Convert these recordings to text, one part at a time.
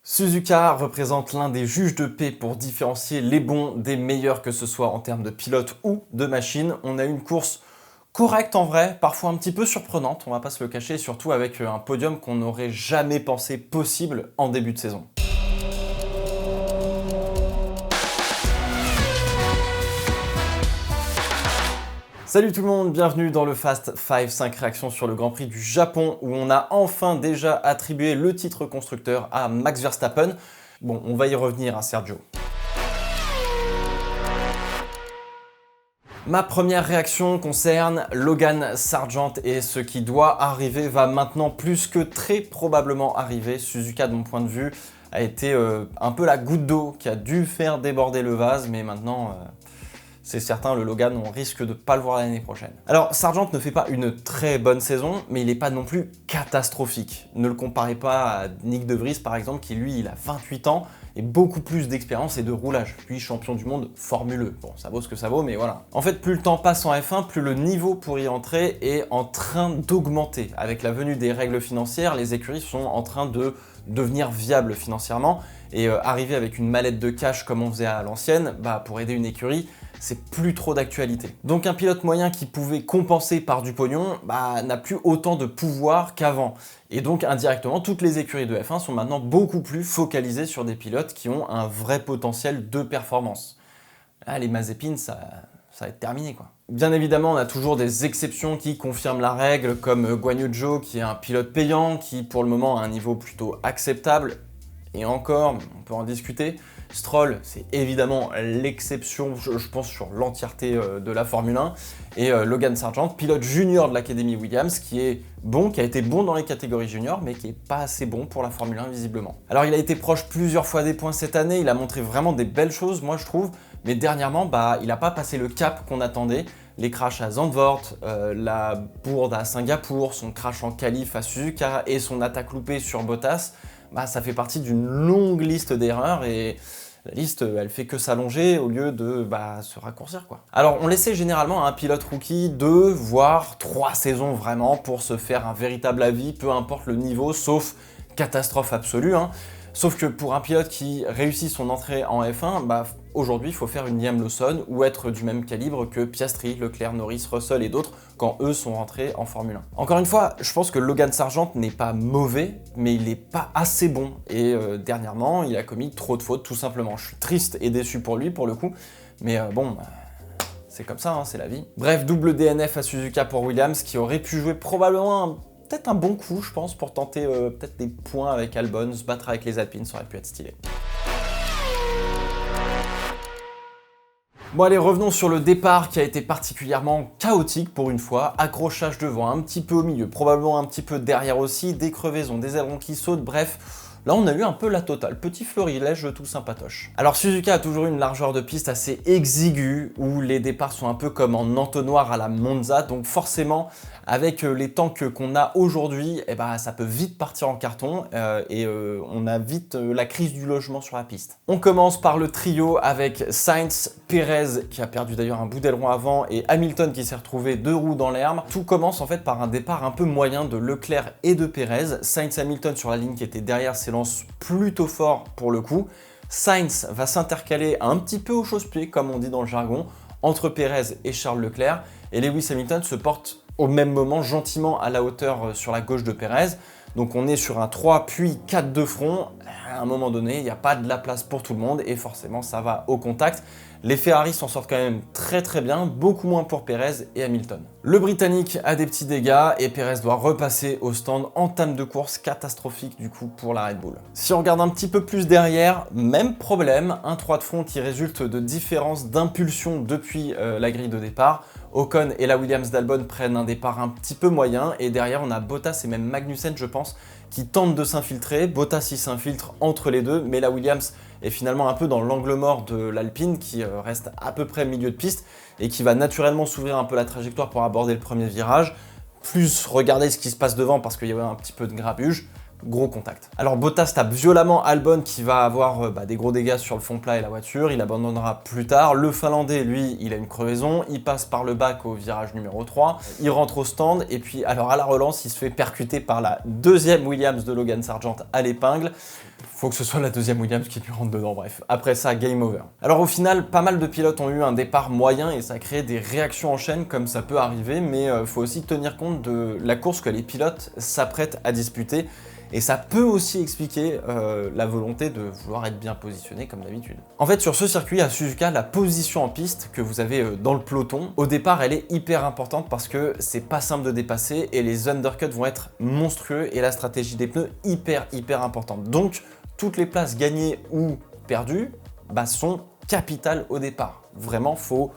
Suzuka représente l'un des juges de paix pour différencier les bons des meilleurs, que ce soit en termes de pilote ou de machine. On a eu une course correcte en vrai, parfois un petit peu surprenante, on va pas se le cacher, surtout avec un podium qu'on n'aurait jamais pensé possible en début de saison. Salut tout le monde, bienvenue dans le Fast 5, 5 réactions sur le Grand Prix du Japon où on a enfin déjà attribué le titre constructeur à Max Verstappen. Bon, on va y revenir à Sergio. Ma première réaction concerne Logan Sargeant et ce qui doit arriver va maintenant plus que très probablement arriver. Suzuka, de mon point de vue, a été un peu la goutte d'eau qui a dû faire déborder le vase, mais maintenant... c'est certain, le Logan, on risque de pas le voir l'année prochaine. Alors, Sargeant ne fait pas une très bonne saison, mais il n'est pas non plus catastrophique. Ne le comparez pas à Nick De Vries, par exemple, qui lui, il a 28 ans et beaucoup plus d'expérience et de roulage. Puis champion du monde formuleux. Bon, ça vaut ce que ça vaut, mais voilà. En fait, plus le temps passe en F1, plus le niveau pour y entrer est en train d'augmenter. Avec la venue des règles financières, les écuries sont en train de devenir viables financièrement et arriver avec une mallette de cash comme on faisait à l'ancienne, pour aider une écurie, c'est plus trop d'actualité. Donc un pilote moyen qui pouvait compenser par du pognon n'a plus autant de pouvoir qu'avant. Et donc indirectement, toutes les écuries de F1 sont maintenant beaucoup plus focalisées sur des pilotes qui ont un vrai potentiel de performance. Là, les Mazepin, ça va être terminé quoi. Bien évidemment, on a toujours des exceptions qui confirment la règle, comme Guan Yu Zhou qui est un pilote payant, qui pour le moment a un niveau plutôt acceptable. Et encore, on peut en discuter. Stroll, c'est évidemment l'exception, je pense, sur l'entièreté de la Formule 1. Et Logan Sargeant, pilote junior de l'Académie Williams, qui est bon, qui a été bon dans les catégories juniors, mais qui n'est pas assez bon pour la Formule 1 visiblement. Alors il a été proche plusieurs fois des points cette année, il a montré vraiment des belles choses, moi je trouve, mais dernièrement, il n'a pas passé le cap qu'on attendait. Les crashs à Zandvoort, la bourde à Singapour, son crash en qualif à Suzuka et son attaque loupée sur Bottas, ça fait partie d'une longue liste d'erreurs et la liste, elle fait que s'allonger au lieu de se raccourcir quoi. Alors on laissait généralement à un pilote rookie 2 voire 3 saisons vraiment pour se faire un véritable avis, peu importe le niveau, sauf catastrophe absolue. Sauf que pour un pilote qui réussit son entrée en F1, aujourd'hui il faut faire une Liam Lawson ou être du même calibre que Piastri, Leclerc, Norris, Russell et d'autres quand eux sont rentrés en Formule 1. Encore une fois, je pense que Logan Sargeant n'est pas mauvais, mais il n'est pas assez bon. Et dernièrement, il a commis trop de fautes tout simplement. Je suis triste et déçu pour lui pour le coup, mais c'est comme ça, c'est la vie. Bref, double DNF à Suzuka pour Williams qui aurait pu jouer probablement peut-être un bon coup, je pense, pour tenter peut-être des points avec Albon, se battre avec les Alpines, ça aurait pu être stylé. Bon allez, revenons sur le départ qui a été particulièrement chaotique pour une fois. Accrochage devant, un petit peu au milieu, probablement un petit peu derrière aussi, des crevaisons, des ailerons qui sautent, bref... Là, on a eu un peu la totale, petit florilège tout sympatoche. Alors Suzuka a toujours une largeur de piste assez exiguë, où les départs sont un peu comme en entonnoir à la Monza, donc forcément, avec les temps qu'on a aujourd'hui, ça peut vite partir en carton, et on a vite la crise du logement sur la piste. On commence par le trio avec Sainz, Perez, qui a perdu d'ailleurs un bout d'aileron avant, et Hamilton qui s'est retrouvé 2 roues dans l'herbe. Tout commence en fait par un départ un peu moyen de Leclerc et de Perez. Sainz-Hamilton sur la ligne qui était derrière s'élance plutôt fort pour le coup. Sainz va s'intercaler un petit peu au chausse-pied, comme on dit dans le jargon, entre Perez et Charles Leclerc, et Lewis Hamilton se porte au même moment gentiment à la hauteur sur la gauche de Perez. Donc on est sur un 3 puis 4 de front. À un moment donné, il n'y a pas de la place pour tout le monde et forcément ça va au contact. Les Ferrari s'en sortent quand même très très bien, beaucoup moins pour Perez et Hamilton. Le Britannique a des petits dégâts et Perez doit repasser au stand, entame de course catastrophique du coup pour la Red Bull. Si on regarde un petit peu plus derrière, même problème, un 3 de front qui résulte de différences d'impulsion depuis la grille de départ. Ocon et la Williams d'Albon prennent un départ un petit peu moyen et derrière on a Bottas et même Magnussen je pense qui tentent de s'infiltrer. Bottas il s'infiltre entre les deux mais la Williams est finalement un peu dans l'angle mort de l'Alpine qui reste à peu près milieu de piste et qui va naturellement s'ouvrir un peu la trajectoire pour aborder le premier virage, plus regarder ce qui se passe devant parce qu'il y avait un petit peu de grabuge. gros contact. Alors Bottas tape violemment Albon qui va avoir des gros dégâts sur le fond plat et la voiture, il abandonnera plus tard. Le Finlandais, lui, il a une crevaison, il passe par le bac au virage numéro 3, il rentre au stand et puis alors à la relance, il se fait percuter par la deuxième Williams de Logan Sargeant à l'épingle. Faut que ce soit la deuxième Williams qui lui rentre dedans, bref. Après ça, game over. Alors au final, pas mal de pilotes ont eu un départ moyen et ça crée des réactions en chaîne comme ça peut arriver, mais faut aussi tenir compte de la course que les pilotes s'apprêtent à disputer. Et ça peut aussi expliquer la volonté de vouloir être bien positionné comme d'habitude. En fait, sur ce circuit à Suzuka, la position en piste que vous avez dans le peloton, au départ, elle est hyper importante parce que c'est pas simple de dépasser et les undercuts vont être monstrueux et la stratégie des pneus hyper importante. Donc, toutes les places gagnées ou perdues sont capitales au départ. Vraiment, faut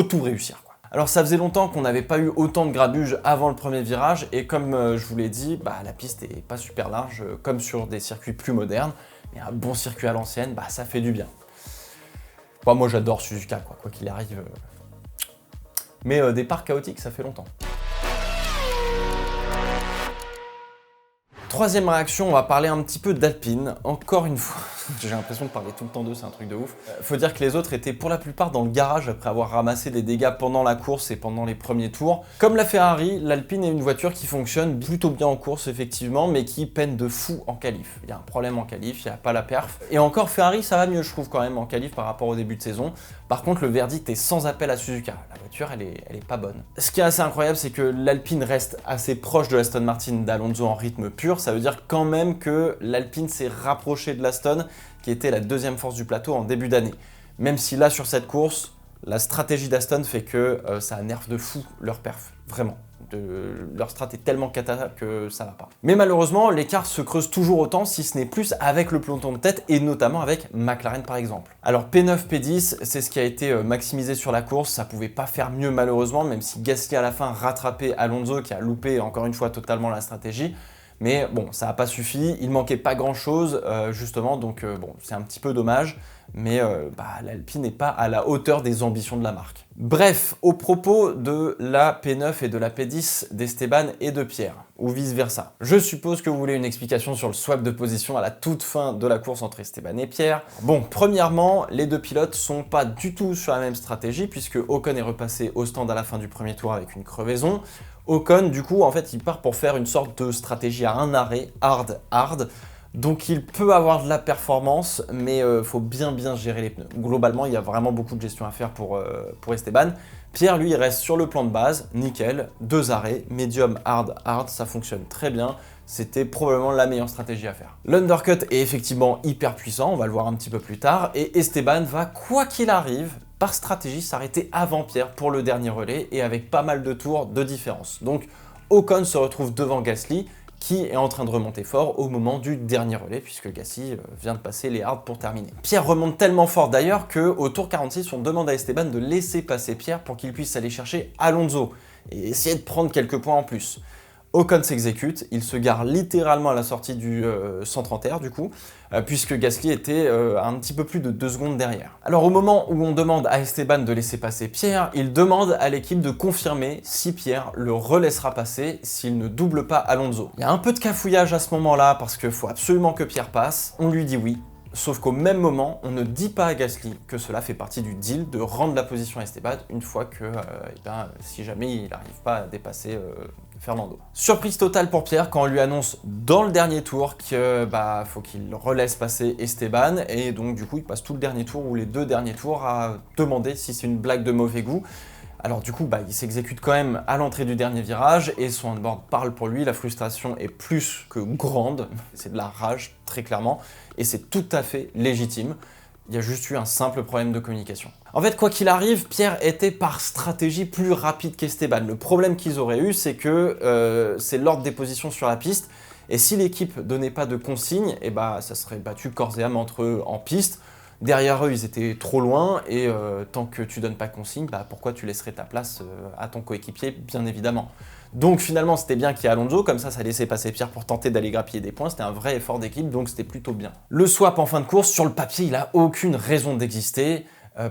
tout réussir, quoi. Alors ça faisait longtemps qu'on n'avait pas eu autant de grabuge avant le premier virage et comme je vous l'ai dit, la piste est pas super large comme sur des circuits plus modernes, mais un bon circuit à l'ancienne, ça fait du bien. Moi j'adore Suzuka, quoi qu'il arrive. Mais départ chaotique, ça fait longtemps. Troisième réaction, on va parler un petit peu d'Alpine, encore une fois. J'ai l'impression de parler tout le temps d'eux, c'est un truc de ouf. Faut dire que les autres étaient pour la plupart dans le garage après avoir ramassé des dégâts pendant la course et pendant les premiers tours. Comme la Ferrari, l'Alpine est une voiture qui fonctionne plutôt bien en course effectivement, mais qui peine de fou en qualif. Il y a un problème en qualif, il n'y a pas la perf. Et encore Ferrari, ça va mieux je trouve quand même en qualif par rapport au début de saison. Par contre, le verdict est sans appel à Suzuka. La voiture, elle est pas bonne. Ce qui est assez incroyable, c'est que l'Alpine reste assez proche de l'Aston Martin d'Alonso en rythme pur. Ça veut dire quand même que l'Alpine s'est rapprochée de l'Aston, qui était la deuxième force du plateau en début d'année. Même si là, sur cette course, la stratégie d'Aston fait que ça nerve de fou leur perf, vraiment. Leur strat est tellement cata que ça va pas. Mais malheureusement, l'écart se creuse toujours autant, si ce n'est plus avec le peloton de tête, et notamment avec McLaren par exemple. Alors P9, P10, c'est ce qui a été maximisé sur la course, ça pouvait pas faire mieux malheureusement, même si Gasly à la fin rattrapait Alonso, qui a loupé encore une fois totalement la stratégie. Mais bon, ça n'a pas suffi, il manquait pas grand chose justement, donc bon, c'est un petit peu dommage, mais l'Alpine n'est pas à la hauteur des ambitions de la marque. Bref, au propos de la P9 et de la P10 d'Esteban et de Pierre, ou vice versa. Je suppose que vous voulez une explication sur le swap de position à la toute fin de la course entre Esteban et Pierre. Bon, premièrement, les deux pilotes sont pas du tout sur la même stratégie, puisque Ocon est repassé au stand à la fin du premier tour avec une crevaison. Ocon, du coup, en fait, il part pour faire une sorte de stratégie à un arrêt, hard. Donc il peut avoir de la performance, mais faut bien gérer les pneus. Globalement, il y a vraiment beaucoup de gestion à faire pour Esteban. Pierre, lui, il reste sur le plan de base, nickel, 2 arrêts, medium, hard, ça fonctionne très bien. C'était probablement la meilleure stratégie à faire. L'undercut est effectivement hyper puissant, on va le voir un petit peu plus tard, et Esteban va, quoi qu'il arrive, par stratégie, s'arrêter avant Pierre pour le dernier relais, et avec pas mal de tours de différence. Donc Ocon se retrouve devant Gasly, qui est en train de remonter fort au moment du dernier relais, puisque Gasly vient de passer les hards pour terminer. Pierre remonte tellement fort d'ailleurs qu'au tour 46, on demande à Esteban de laisser passer Pierre pour qu'il puisse aller chercher Alonso et essayer de prendre quelques points en plus. Ocon s'exécute, il se gare littéralement à la sortie du 130R du coup, puisque Gasly était un petit peu plus de 2 secondes derrière. Alors au moment où on demande à Esteban de laisser passer Pierre, il demande à l'équipe de confirmer si Pierre le relaissera passer s'il ne double pas Alonso. Il y a un peu de cafouillage à ce moment-là parce qu'il faut absolument que Pierre passe, on lui dit oui. Sauf qu'au même moment, on ne dit pas à Gasly que cela fait partie du deal de rendre la position à Esteban une fois que, si jamais il n'arrive pas à dépasser Fernando. Surprise totale pour Pierre quand on lui annonce dans le dernier tour que faut qu'il relaisse passer Esteban et donc du coup il passe tout le dernier tour ou les 2 derniers tours à demander si c'est une blague de mauvais goût. Alors du coup, il s'exécute quand même à l'entrée du dernier virage et son onboard parle pour lui, la frustration est plus que grande, c'est de la rage très clairement et c'est tout à fait légitime. Il y a juste eu un simple problème de communication. En fait, quoi qu'il arrive, Pierre était par stratégie plus rapide qu'Esteban. Le problème qu'ils auraient eu, c'est que c'est l'ordre des positions sur la piste et si l'équipe donnait pas de consignes, ça serait battu corps et âme entre eux en piste. Derrière eux, ils étaient trop loin et tant que tu donnes pas consigne, pourquoi tu laisserais ta place à ton coéquipier, bien évidemment. Donc finalement, c'était bien qu'il y ait Alonso, comme ça laissait passer Pierre pour tenter d'aller grappiller des points, c'était un vrai effort d'équipe, donc c'était plutôt bien. Le swap en fin de course, sur le papier, il a aucune raison d'exister,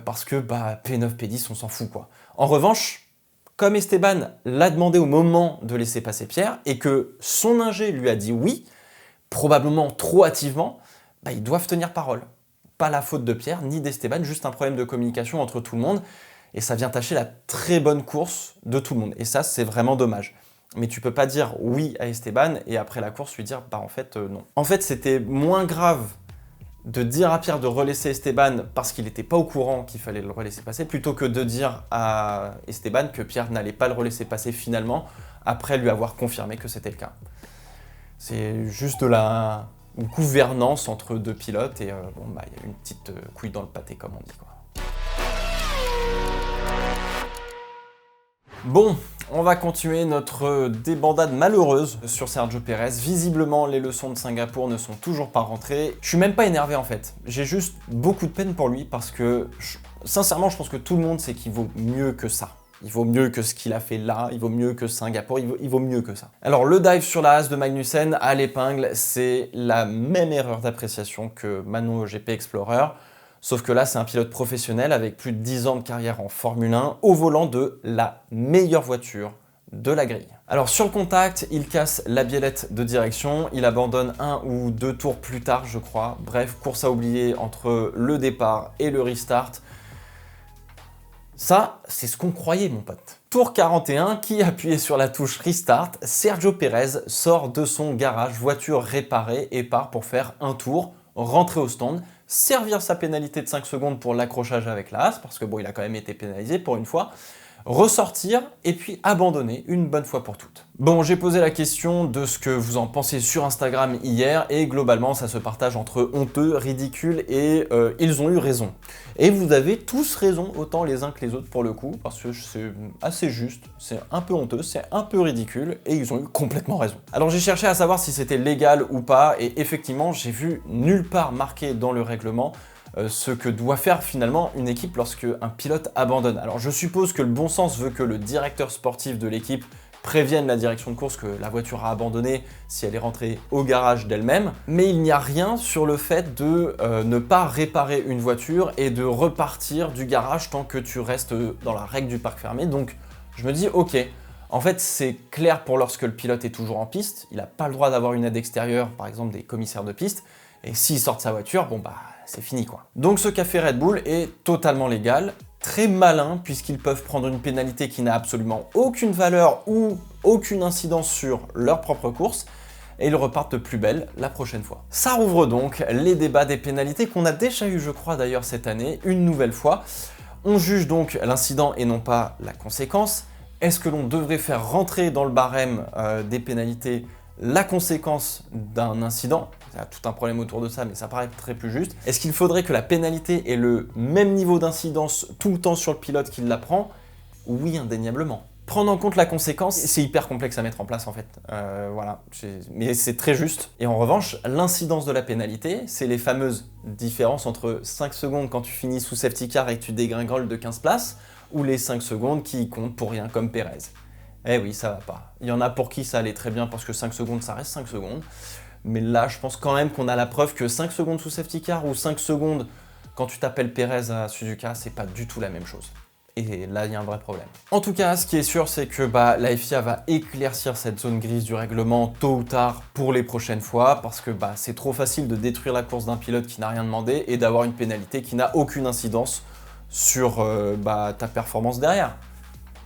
parce que P9, P10, on s'en fout quoi. En revanche, Comme Esteban l'a demandé au moment de laisser passer Pierre et que son ingé lui a dit oui, probablement trop hâtivement, ils doivent tenir parole. Pas la faute de Pierre ni d'Esteban, juste un problème de communication entre tout le monde. Et ça vient tâcher la très bonne course de tout le monde. Et ça, c'est vraiment dommage. Mais tu peux pas dire oui à Esteban et après la course lui dire en fait non. En fait, c'était moins grave de dire à Pierre de relaisser Esteban parce qu'il n'était pas au courant qu'il fallait le relaisser passer, plutôt que de dire à Esteban que Pierre n'allait pas le relaisser passer finalement, après lui avoir confirmé que c'était le cas. C'est juste de la gouvernance entre deux pilotes et il y a une petite couille dans le pâté comme on dit, quoi. Bon, on va continuer notre débandade malheureuse sur Sergio Pérez. Visiblement, les leçons de Singapour ne sont toujours pas rentrées. Je suis même pas énervé en fait. J'ai juste beaucoup de peine pour lui parce que, sincèrement, je pense que tout le monde sait qu'il vaut mieux que ça. Il vaut mieux que ce qu'il a fait là, il vaut mieux que Singapour, il vaut mieux que ça. Alors le dive sur la Haas de Magnussen à l'épingle, c'est la même erreur d'appréciation que Mano GP Explorer. Sauf que là, c'est un pilote professionnel avec plus de 10 ans de carrière en Formule 1 au volant de la meilleure voiture de la grille. Alors sur le contact, il casse la biellette de direction, il abandonne 1 ou 2 tours plus tard, je crois. Bref, course à oublier entre le départ et le restart. Ça, c'est ce qu'on croyait, mon pote. Tour 41, qui appuyait sur la touche Restart, Sergio Pérez sort de son garage, voiture réparée, et part pour faire un tour, rentrer au stand, servir sa pénalité de 5 secondes pour l'accrochage avec la Haas, parce que il a quand même été pénalisé pour une fois, ressortir et puis abandonner une bonne fois pour toutes. Bon, j'ai posé la question de ce que vous en pensez sur Instagram hier et globalement ça se partage entre honteux, ridicule et ils ont eu raison. Et vous avez tous raison, autant les uns que les autres pour le coup, parce que c'est assez juste, c'est un peu honteux, c'est un peu ridicule et ils ont eu complètement raison. Alors j'ai cherché à savoir si c'était légal ou pas et effectivement j'ai vu nulle part marqué dans le règlement ce que doit faire finalement une équipe lorsque un pilote abandonne. Alors je suppose que le bon sens veut que le directeur sportif de l'équipe prévienne la direction de course que la voiture a abandonné si elle est rentrée au garage d'elle-même, mais il n'y a rien sur le fait de ne pas réparer une voiture et de repartir du garage tant que tu restes dans la règle du parc fermé. Donc je me dis ok, en fait c'est clair pour lorsque le pilote est toujours en piste, il n'a pas le droit d'avoir une aide extérieure, par exemple des commissaires de piste, et s'il sort de sa voiture, c'est fini quoi. Donc ce qu'a fait Red Bull est totalement légal, très malin puisqu'ils peuvent prendre une pénalité qui n'a absolument aucune valeur ou aucune incidence sur leur propre course et ils repartent de plus belle la prochaine fois. Ça rouvre donc les débats des pénalités qu'on a déjà eu je crois d'ailleurs cette année, une nouvelle fois. On juge donc l'incident et non pas la conséquence. Est-ce que l'on devrait faire rentrer dans le barème des pénalités la conséquence d'un incident? Il y a tout un problème autour de ça, mais ça paraît très plus juste. Est-ce qu'il faudrait que la pénalité ait le même niveau d'incidence tout le temps sur le pilote qui la prend? Oui, indéniablement. Prendre en compte la conséquence, c'est hyper complexe à mettre en place en fait. Voilà, mais c'est très juste. Et en revanche, l'incidence de la pénalité, c'est les fameuses différences entre 5 secondes quand tu finis sous safety car et que tu dégringoles de 15 places, ou les 5 secondes qui comptent pour rien comme Pérez. Eh oui, ça va pas. Il y en a pour qui ça allait très bien parce que 5 secondes, ça reste 5 secondes. Mais là, je pense quand même qu'on a la preuve que 5 secondes sous safety car ou 5 secondes quand tu t'appelles Pérez à Suzuka, c'est pas du tout la même chose. Et là, il y a un vrai problème. En tout cas, ce qui est sûr, c'est que la FIA va éclaircir cette zone grise du règlement tôt ou tard pour les prochaines fois, parce que c'est trop facile de détruire la course d'un pilote qui n'a rien demandé et d'avoir une pénalité qui n'a aucune incidence sur ta performance derrière.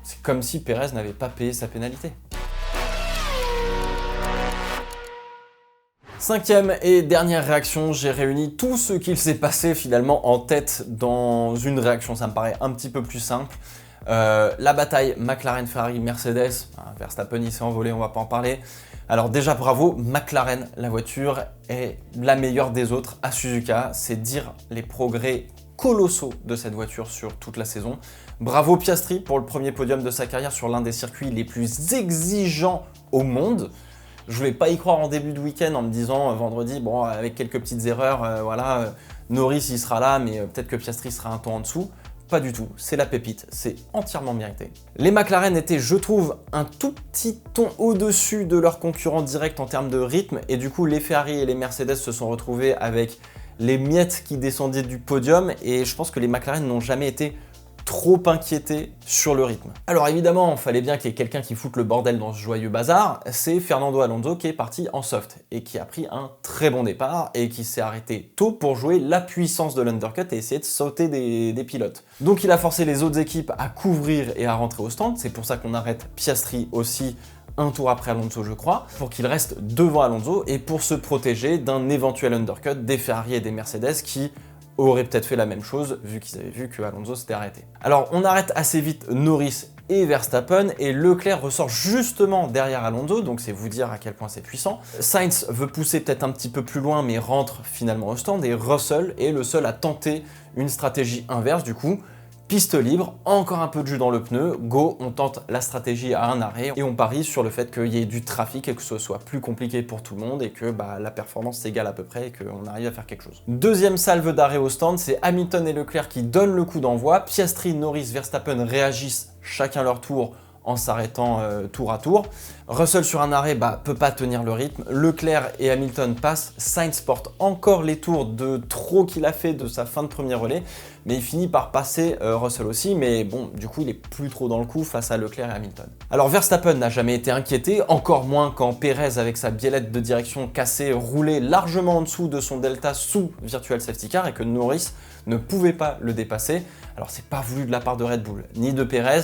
C'est comme si Pérez n'avait pas payé sa pénalité. Cinquième et dernière réaction, j'ai réuni tout ce qu'il s'est passé finalement en tête dans une réaction, ça me paraît un petit peu plus simple. La bataille McLaren-Ferrari-Mercedes, Verstappen il s'est envolé, on va pas en parler. Alors déjà bravo, McLaren, la voiture est la meilleure des autres à Suzuka, c'est dire les progrès colossaux de cette voiture sur toute la saison. Bravo Piastri pour le premier podium de sa carrière sur l'un des circuits les plus exigeants au monde. Je voulais pas y croire en début de week-end en me disant vendredi, bon avec quelques petites erreurs, Norris il sera là mais peut-être que Piastri sera un ton en dessous. Pas du tout, c'est la pépite, c'est entièrement mérité. Les McLaren étaient, je trouve, un tout petit ton au-dessus de leurs concurrents directs en termes de rythme et du coup les Ferrari et les Mercedes se sont retrouvés avec les miettes qui descendaient du podium et je pense que les McLaren n'ont jamais été trop inquiété sur le rythme. Alors évidemment, il fallait bien qu'il y ait quelqu'un qui foute le bordel dans ce joyeux bazar, c'est Fernando Alonso qui est parti en soft et qui a pris un très bon départ et qui s'est arrêté tôt pour jouer la puissance de l'undercut et essayer de sauter des pilotes. Donc il a forcé les autres équipes à couvrir et à rentrer au stand, c'est pour ça qu'on arrête Piastri aussi un tour après Alonso je crois, pour qu'il reste devant Alonso et pour se protéger d'un éventuel undercut des Ferrari et des Mercedes qui auraient peut-être fait la même chose vu qu'ils avaient vu que Alonso s'était arrêté. Alors on arrête assez vite Norris et Verstappen et Leclerc ressort justement derrière Alonso, donc c'est vous dire à quel point c'est puissant. Sainz veut pousser peut-être un petit peu plus loin mais rentre finalement au stand et Russell est le seul à tenter une stratégie inverse du coup. Piste libre, encore un peu de jus dans le pneu, go, on tente la stratégie à un arrêt et on parie sur le fait qu'il y ait du trafic et que ce soit plus compliqué pour tout le monde et que la performance s'égale à peu près et qu'on arrive à faire quelque chose. Deuxième salve d'arrêt au stand, c'est Hamilton et Leclerc qui donnent le coup d'envoi, Piastri, Norris, Verstappen réagissent chacun leur tour en s'arrêtant tour à tour. Russell sur un arrêt peut pas tenir le rythme, Leclerc et Hamilton passent, Sainz porte encore les tours de trop qu'il a fait de sa fin de premier relais, mais il finit par passer Russell aussi, mais bon, du coup il est plus trop dans le coup face à Leclerc et Hamilton. Alors Verstappen n'a jamais été inquiété, encore moins quand Perez avec sa biellette de direction cassée roulait largement en dessous de son delta sous Virtual Safety Car et que Norris ne pouvait pas le dépasser. Alors c'est pas voulu de la part de Red Bull, ni de Perez,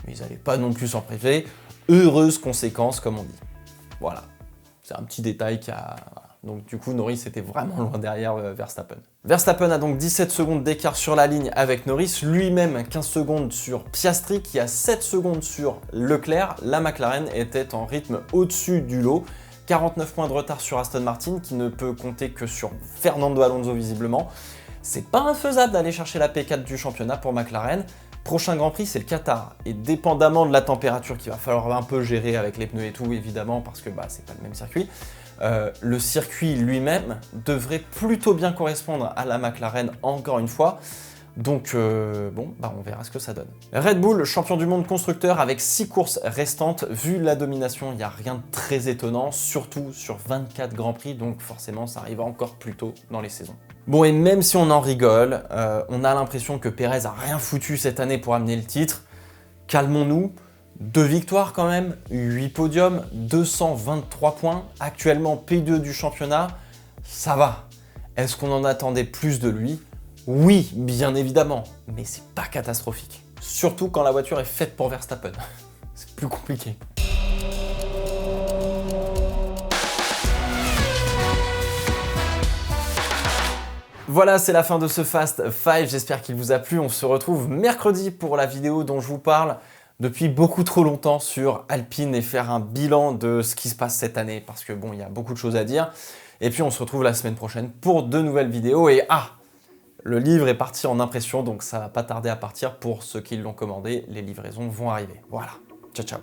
mais ils n'allaient pas non plus s'en priver. Heureuse conséquence, comme on dit. Voilà, c'est un petit détail qui a... Donc du coup, Norris était vraiment loin derrière Verstappen. Verstappen a donc 17 secondes d'écart sur la ligne avec Norris, lui-même 15 secondes sur Piastri, qui a 7 secondes sur Leclerc. La McLaren était en rythme au-dessus du lot. 49 points de retard sur Aston Martin, qui ne peut compter que sur Fernando Alonso visiblement. C'est pas infaisable d'aller chercher la P4 du championnat pour McLaren. Prochain Grand Prix, c'est le Qatar. Et dépendamment de la température qu'il va falloir un peu gérer avec les pneus et tout, évidemment, parce que c'est pas le même circuit, le circuit lui-même devrait plutôt bien correspondre à la McLaren encore une fois. Donc on verra ce que ça donne. Red Bull, champion du monde constructeur avec 6 courses restantes. Vu la domination, il n'y a rien de très étonnant, surtout sur 24 Grands Prix, donc forcément ça arrive encore plus tôt dans les saisons. Bon, et même si on en rigole, on a l'impression que Perez a rien foutu cette année pour amener le titre. Calmons-nous, 2 victoires quand même, 8 podiums, 223 points, actuellement P2 du championnat, ça va. Est-ce qu'on en attendait plus de lui ? Oui, bien évidemment, mais c'est pas catastrophique. Surtout quand la voiture est faite pour Verstappen. C'est plus compliqué. Voilà, c'est la fin de ce Fast 5, j'espère qu'il vous a plu. On se retrouve mercredi pour la vidéo dont je vous parle depuis beaucoup trop longtemps sur Alpine et faire un bilan de ce qui se passe cette année parce que il y a beaucoup de choses à dire. Et puis on se retrouve la semaine prochaine pour de nouvelles vidéos et le livre est parti en impression, donc ça va pas tarder à partir pour ceux qui l'ont commandé. Les livraisons vont arriver. Voilà. Ciao, ciao.